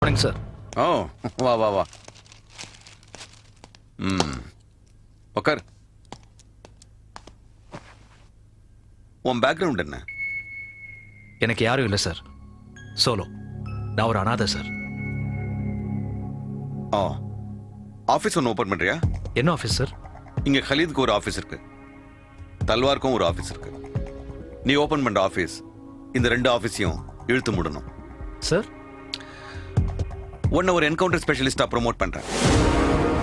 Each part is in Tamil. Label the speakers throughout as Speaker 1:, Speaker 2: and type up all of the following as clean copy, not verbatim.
Speaker 1: Morning sir.
Speaker 2: ஓ வா வா வா. உக்கார். உன் பேக்ரவுண்ட் என்ன?
Speaker 1: எனக்கு யாரும் இல்லை சார். சோலோ. நான் ஒரு அனாதை சார்.
Speaker 2: ஓ, ஆஃபீஸ் ஒன்று ஓப்பன் பண்ணுறியா?
Speaker 1: என்ன ஆஃபீஸ் சார்?
Speaker 2: இங்கே கலீதுக்கு ஒரு ஆஃபீஸ் இருக்கு, தல்வாருக்கும் ஒரு ஆஃபீஸ் இருக்கு. நீ ஓப்பன் பண்ணுற ஆஃபீஸ் இந்த ரெண்டு ஆஃபீஸையும் இழுத்து மூடணும்
Speaker 1: சார்.
Speaker 2: உன்னை ஒரு என்கவுண்டர் ஸ்பெஷலிஸ்டாக ப்ரொமோட் பண்ணுறேன்.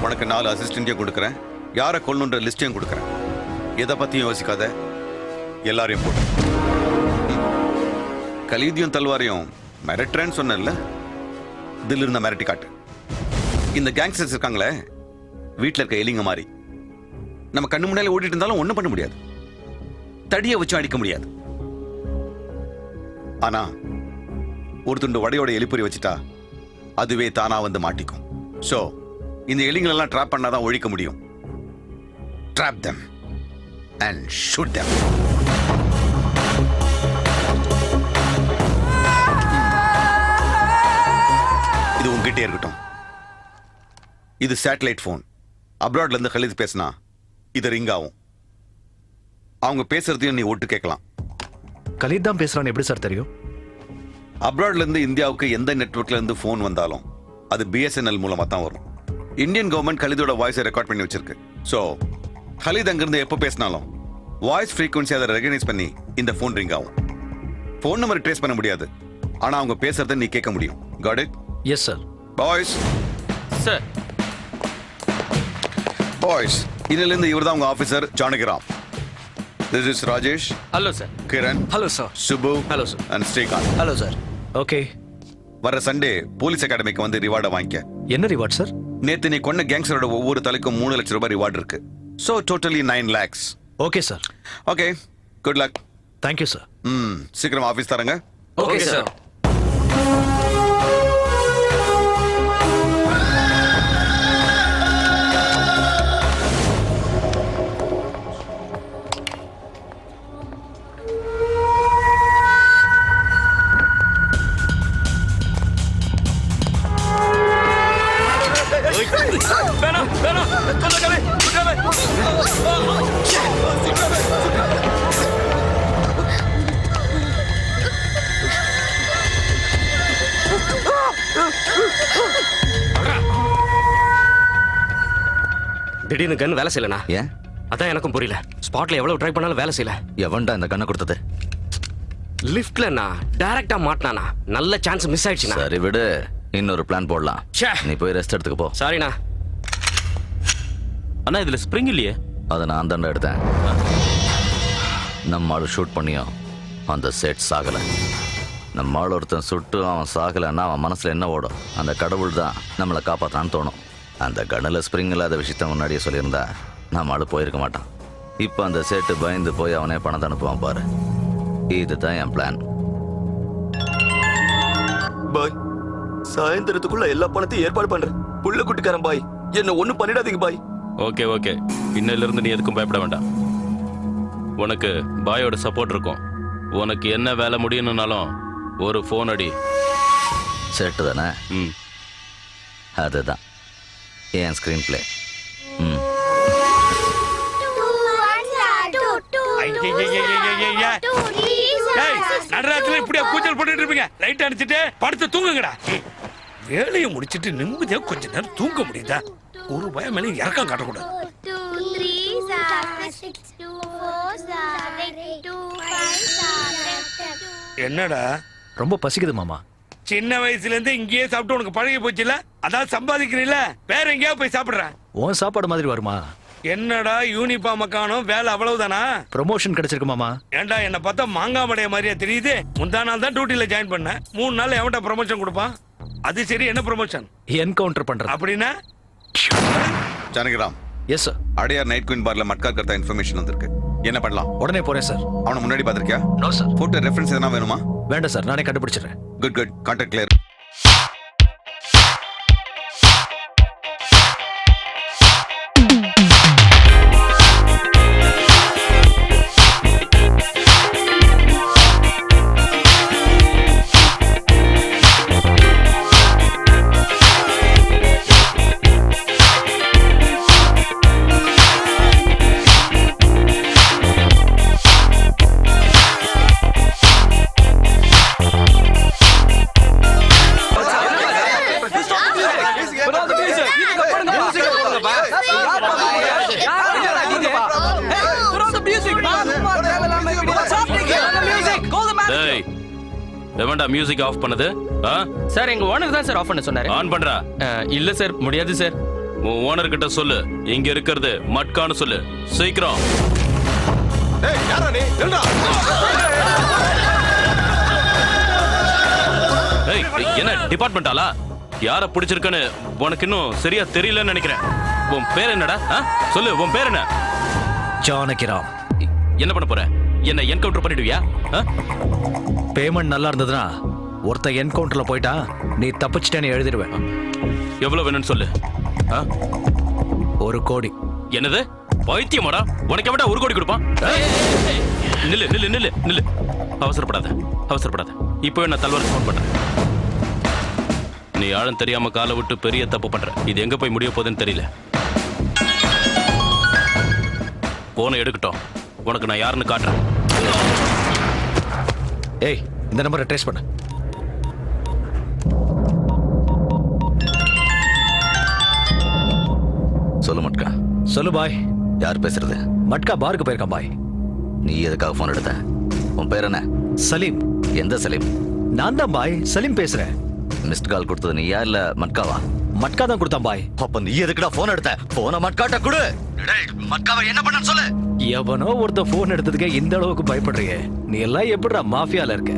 Speaker 2: உனக்கு 4 அசிஸ்டண்ட்டையும் கொடுக்குறேன், யாரை கொல்லணுன்ற லிஸ்ட்டையும் கொடுக்குறேன். எதை பற்றியும் யோசிக்காத, எல்லாரையும் போட்டு கலீதியும் தல்வாரையும் மிரட்டுறேன்னு சொன்னல, தில் இருந்த மிரட்டி காட்டு. இந்த கேங்ஸ்டர்ஸ் இருக்காங்களே, வீட்டில் இருக்க எலிங்க மாதிரி நம்ம கண்ணு முன்னாலே ஓடிட்டு இருந்தாலும் ஒன்றும் பண்ண முடியாது, தடியை வச்சு அடிக்க முடியாது. ஆனா ஒரு துண்டு வடையோட எலிப்பொறி வச்சுட்டா அதுவே தானா வந்து மாட்டிக்கும். சோ இந்த எலிங்களெல்லாம் ட்ராப் பண்ணாதான் ஒழிக்க முடியும். Drop them and shoot them. இது உங்ககிட்டே இருக்கட்டும். இது சேட்டலைட் போன். அப்ராட்ல இருந்து கலீத் பேசினா இது ரிங் ஆகும். அவங்க பேசுறதையும் நீ ஒட்டு கேட்கலாம்.
Speaker 1: கலீத் தான் பேசுறான்னு எப்படி சார் தெரியும்?
Speaker 2: அப்ராட்ல இருந்து இந்தியாவுக்கு எந்த நெட்வொர்க்ல இருந்து போன் வந்தாலும் அது பிஎஸ்என்எல் மூலமா தான் வரும். இந்தியன் கவர்மெண்ட் கலீதோட வாய்ஸை ரெக்கார்ட் பண்ணி வச்சிருக்கு. ஸோ கலீத் அங்கிருந்து எப்போ பேசினாலும் வாய்ஸ் ஃப்ரீக்வன்சி அதை ரெகனைஸ் பண்ணி இந்த போன் ரிங் ஆகும். போன் நம்பர் ட்ரேஸ் பண்ண முடியாது, ஆனா அவங்க பேசுறதை நீ கேட்க முடியும். Got it?
Speaker 1: Yes sir.
Speaker 2: Boys
Speaker 3: sir.
Speaker 2: Boys, இதிலிருந்து இவர் தான் உங்க officer Janakiram. This is Rajesh.
Speaker 3: Hello sir.
Speaker 2: Kiran.
Speaker 3: Hello sir.
Speaker 2: Subbu.
Speaker 3: Hello sir.
Speaker 2: And Srikanth.
Speaker 3: Hello sir.
Speaker 1: Okay.
Speaker 2: வர சண்டே போலீஸ் அகாடமிக்கு வந்து ரிவார்டை வாங்கிக்க.
Speaker 1: என்ன ரிவார்ட் சார்?
Speaker 2: நேத்து நீ கொன்ன கேங்ஸ்டரோட ஒவ்வொரு தலைக்கும் 3 லட்சம் ரூபாய் ரிவார்டு இருக்கு. So totally 9 lakhs.
Speaker 1: Okay sir.
Speaker 2: Okay, good luck.
Speaker 1: Thank you sir.
Speaker 2: சீக்கிரம் ஆஃபீஸ் தரங்க.
Speaker 3: Okay sir. வேணாம் வேணாம், கொல்லக்காலே கொல்லக்காலே. திடீர்னு கன் வேலை செய்யலண்ணா.
Speaker 4: ஏன்?
Speaker 3: அதான் எனக்கும் புரியல. ஸ்பாட்ல எவ்வளவு ட்ரை பண்ணாலும் வேலை செய்யல.
Speaker 4: எவன்டா இந்த கண்ணை கொடுத்தது?
Speaker 3: லிஃப்ட்லண்ணா டைரக்டா மாட்டினானா. நல்ல சான்ஸ் மிஸ் ஆயிடுச்சுண்ணா.
Speaker 4: சரி விடு, இன்னொரு பிளான் போடலாம்.
Speaker 3: ச்சே.
Speaker 4: நீ போய் ரெஸ்ட் எடுத்துக்க போ.
Speaker 3: சாரிண்ணா.
Speaker 5: அண்ணா இதுல ஸ்ப்ரிங் இல்லையே.
Speaker 4: அதை நான் தாண்டா எடுத்தேன். நம்ம ஆள் ஷூட் பண்ணியும் அந்த செட் சாகலை. நம்ம ஆள் ஒருத்தன் சுட்டு அவன் சாகலைன்னா அவன் மனசில் என்ன ஓடும்? அந்த கடவுள் தான் நம்மளை காப்பாற்றான்னு தோணும். அந்த கண்ணில் ஸ்ப்ரிங் இல்லாத விஷயத்த முன்னாடியே சொல்லியிருந்தா நம்ம ஆள் போயிருக்க மாட்டான். இப்போ அந்த செட்டு பயந்து போய் அவனே பணத்தை அனுப்புவான் பாரு. இதுதான் என் பிளான்.
Speaker 6: பாய், சாயந்தரத்துக்குள்ள எல்லா பணத்தையும் ஏற்பாடு பண்றேன். புள்ள குட்டிக்காரன் பாய், என்ன ஒண்ணும் பண்ணிடாதீங்க பாய்.
Speaker 5: ஓகே ஓகே, இன்னையில இருந்து நீ எதுக்கும் பயப்பட வேண்டாம். உனக்கு பாயோட சப்போர்ட் இருக்கும். உனக்கு என்ன வேலை முடியணும்னாலும் ஒரு ஃபோன் அடி.
Speaker 4: செட்டு தானே?
Speaker 5: ம்,
Speaker 4: அதுதான் என் ஸ்க்ரீன் பிளே.
Speaker 7: நடராத்திரி இப்படியா கூச்சல் போட்டுட்டு இருப்பீங்க? லைட் அடிச்சுட்டு படுத்து தூங்குங்கடா. வேலையை முடிச்சிட்டு நிம்மதியா கொஞ்ச நேரம் தூங்க முடியுதா? ஒரு பயம் மேலே இறக்கம் காட்டக்கூடாது. என்னடா
Speaker 1: ரொம்ப பசிக்குது மாமா.
Speaker 7: சின்ன வயசுல இருந்து இங்கேயே சாப்பிட்டு உனக்கு பழகி போச்சுல, அதான் சம்பாதிக்கிறீல, வேற எங்கேயாவது போய் சாப்பிடுறேன்.
Speaker 1: உன் சாப்பாடு மாதிரி வருமா?
Speaker 7: என்னடா யூனிஃபார்ம் காணும், வேலை அவ்வளவுதானா?
Speaker 1: ப்ரொமோஷன் கிடைச்சிருக்கு மாமா.
Speaker 7: ஏன்டா என்ன பார்த்தா மாங்காமடைய மாதிரியா தெரியுது? முந்தா நாள் தான் டியூட்டில ஜாயின் பண்ணேன். 3 நாள் எவன்டா ப்ரொமோஷன் கொடுப்பான்? அது சரி, என்ன ப்ரொமோஷன்?
Speaker 1: என்கவுண்டர் பண்றது.
Speaker 7: அப்படின்னா
Speaker 2: Janakiram,
Speaker 1: yes sir.
Speaker 2: Adyar night queen பார்ல மட்கா கர்த்தா இன்ஃபர்மேஷன் வந்திருக்கு. என்ன பண்ணலாம்?
Speaker 1: உடனே போறேன் சார்.
Speaker 2: அவனை முன்னாடி பார்த்திருக்கியா?
Speaker 1: No sir.
Speaker 2: போட்டோ ரெஃபரன்ஸ் எதனா வேணுமா?
Speaker 1: வேண்டாம் சார், நானே கண்டுபிடிச்சிடுறேன்.
Speaker 2: Good good, contact clear.
Speaker 5: எவன்டா மியூசிக் ஆஃப் பண்ணது ஆ?
Speaker 8: சார் எங்க ஓனர் தான் சார் ஆஃப் பண்ண சொன்னாரு
Speaker 5: ஆன் பண்றா
Speaker 8: இல்ல சார் முடியாது சார்.
Speaker 5: உன் ஓனர் கிட்ட சொல்லு இங்க இருக்கிறது மட்கான்னு சொல்லு சீக்கிரம். ஏய், என்ன டிபார்ட்மெண்டாலா யார பிடிச்சிருக்கன்னு உனக்கு இன்னும் சரியா தெரியலன்னு நினைக்கிறேன். உன் பேர் என்னடா ஆ? சொல்லு உன் பேர் என்ன?
Speaker 1: ஜானகிராம்.
Speaker 5: என்ன பண்ண போற? என்ன என்கவுண்டர் பண்ணிடுவியா ஆ?
Speaker 1: பேமெண்ட் நல்லா இருந்ததுன்னா ஒருத்தன் என்கவுண்டர்ல போயிட்டா நீ தப்பிச்சிட்டேன்னு எழுதிடுவேன்.
Speaker 5: எவ்வளவு வேணும்னு சொல்லு ஆ?
Speaker 1: 1 கோடி.
Speaker 5: என்னது பைத்தியமாடா? உனக்கு எவன்டா 1 கோடி கொடுப்பான்? நில்லு நில்லு நில்லு நில்லு. அவசரப்படாத அவசரப்படாத. இப்போ நான் தல்வாருக்கு ஃபோன் பண்றேன். நீ ஆழம் தெரியாம காலை விட்டு பெரிய தப்பு பண்ற. இது எங்க போய் முடிய போகுதுன்னு தெரியல. போனை எடுக்கட்டும், உனக்கு நான் யாருன்னு காட்டுறேன்.
Speaker 1: ஏய், இந்த நம்பரை ட்ரேஸ் பண்ணு.
Speaker 4: சொல்லு மட்கா.
Speaker 1: சொல்லு பாய்.
Speaker 4: யார் பேசுறது?
Speaker 1: மட்கா பாருக்கு போயிருக்கான் பாய்.
Speaker 4: நீ எதுக்காக ஃபோன் எடுத்த? உன் பேர் என்ன?
Speaker 1: சலீம்.
Speaker 4: எந்த சலீம்?
Speaker 1: நான் தான் பாய் சலீம் பேசுறேன்.
Speaker 4: மிஸ்ட் கால் கொடுத்தது நீயா இல்ல மட்காவா?
Speaker 1: மட்கா தான் கொடுத்தான் பாய்.
Speaker 4: அப்ப நீ எதுக்குடா ஃபோன் எடுத்த? போனை மட்காட்ட கொடு. டேய், மட்காவை என்ன பண்ணன்னு சொல்லு.
Speaker 1: எவனோ ஒருத்த போன் எடுத்ததுக்கே இந்த அளவுக்கு பயப்படுறியே. நீ எல்லாம் எப்படிடா மாஃபியால இருக்க?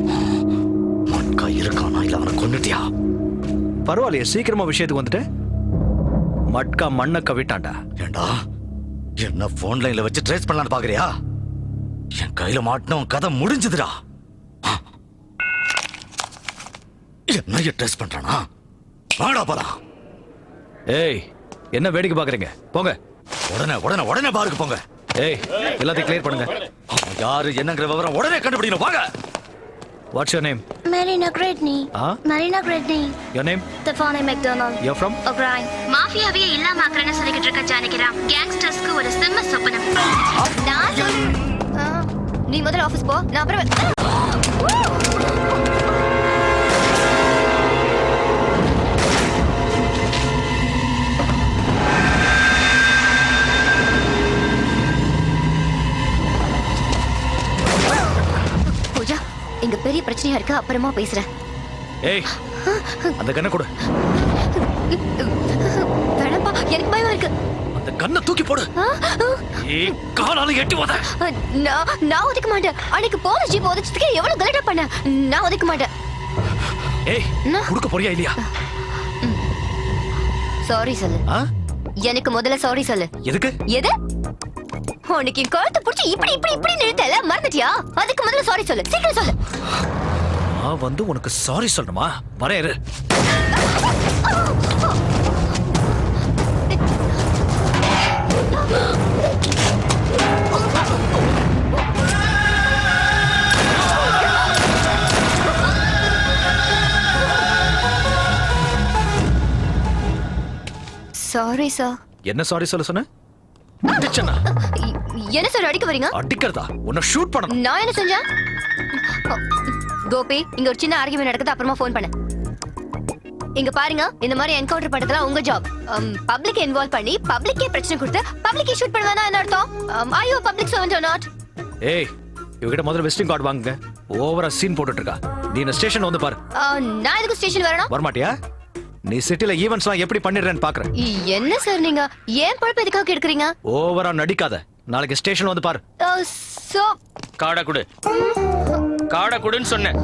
Speaker 4: மட்கா இருக்கானா இல்ல அவனை கொன்னுட்டியா?
Speaker 1: பரவாயில்லையே, சீக்கிரமா விஷயத்துக்கு வந்துட்டு. மட்கா மண்ணை கவிட்டான்டா.
Speaker 4: ஏண்டா என்ன போன் லைன்ல வச்சு ட்ரேஸ் பண்ணலான்னு பாக்குறியா? என் கையில மாட்டினவன் கதை முடிஞ்சதுடா. என்ன ட்ரேஸ் பண்றானா? வாடா போலாம்.
Speaker 1: ஏய், என்ன வேடிக்கை பாக்குறீங்க? போங்க.
Speaker 4: உடனே உடனே உடனே பாருக்கு போங்க.
Speaker 1: ஏய், எல்லாத்தையும் கிளியர் பண்ணுங்க.
Speaker 4: அவன் யாரு என்னங்கிற விவரம் உடனே கண்டுபிடிக்கணும். வாங்க.
Speaker 1: What's your name?
Speaker 9: Marina Gradney.
Speaker 1: Huh?
Speaker 9: Marina Gradney.
Speaker 1: Your name?
Speaker 9: Stefani McDonald.
Speaker 1: You from?
Speaker 9: O'Brien. மாஃபியாவே இல்லாமக்கறன்னு சொல்லிக்கிட்டு இருக்க ஜானகிராம். கேங்ஸ்டர்ஸ்க்கு ஒரு சிம்ம சொப்பனம். நீ முதல்ல ஆபீஸ் போ. நான் அப்புறம் பூஜா, இங்க பெரிய பிரச்சனையா இருக்கு. அப்புறமா பேசுறேன்.
Speaker 1: ஏய், அந்த கண்ணை கொடு.
Speaker 9: வேணாப்பா, எனக்கு பயமா இருக்கு.
Speaker 1: அந்த கண்ணை தூக்கி போடு. ஏய், காலால எட்டி போத.
Speaker 9: நான் ஒதுக்க மாட்டேன். அன்னைக்கு போலீஸ் ஜீப் ஒதுச்சதுக்கு எவ்வளவு கலெக்ட் பண்ண. நான் ஒதுக்க மாட்டேன்.
Speaker 1: ஏய், குடுக்க போறியா இல்லையா?
Speaker 9: சாரி சொல்லு. எனக்கு முதல்ல சாரி சொல்லு.
Speaker 1: எதுக்கு?
Speaker 9: எது? உனக்கு என் கழுத்தை பிடிச்சி இப்படி இப்படி இப்படி நிறுத்தல, மறந்துட்டியா? அதுக்கு முதல்ல சாரி சொல்லு. சீக்கிரம் சொல்லு.
Speaker 1: நான் வந்து உனக்கு சாரி சொல்லணுமா? வரேரு.
Speaker 9: Sorry sir.
Speaker 1: என்ன சாரி சொல்ல சொன்ன? அடிச்சனா?
Speaker 9: என்ன சார் அடிக்க வரீங்க?
Speaker 1: அடிக்கிறதா? உன்னை ஷூட் பண்ணணும்.
Speaker 9: நான் என்ன செஞ்சேன்? கோபி, இங்க ஒரு சின்ன ஆர்கியூமென்ட் நடக்குது. அப்புறமா ஃபோன் பண்ணு. இங்க பாருங்க, இந்த மாதிரி என்கவுண்டர் பண்றதுலாம் உங்க ஜாப். பப்ளிக் இன்வால்வ் பண்ணி பப்ளிக்கே பிரச்சனை கொடுத்து பப்ளிக்கே ஷூட் பண்ணுவானா என்ன அர்த்தம்? ஐயோ பப்ளிக் சர்வன்ட் ஆர் நாட்?
Speaker 1: ஏய், இவகிட்ட முதல்ல விசிட்டிங் கார்டு வாங்குங்க. ஓவரா சீன் போட்டுட்டு இருக்கா. நீ இந்த ஸ்டேஷன் வந்து பாரு.
Speaker 9: நான் எதுக்கு ஸ்டேஷன் வரணும்?
Speaker 1: வரமாட்டியா? நீ சிட்டில ஈவென்ட்ஸ்லாம் எப்படி பண்ணிடுறேன்னு பாக்குறேன்.
Speaker 9: என்ன சார் நீங்க ஏன் பொறுப்பு எதுக்காக கெடுக்குறீங்க?
Speaker 1: ஓவரா நடிக்காத. நாளைக்கு ஸ்டேஷன் வந்து பாரு.
Speaker 9: சோ
Speaker 8: காடை கொடு. காடை கொடுன்னு சொன்னேன்.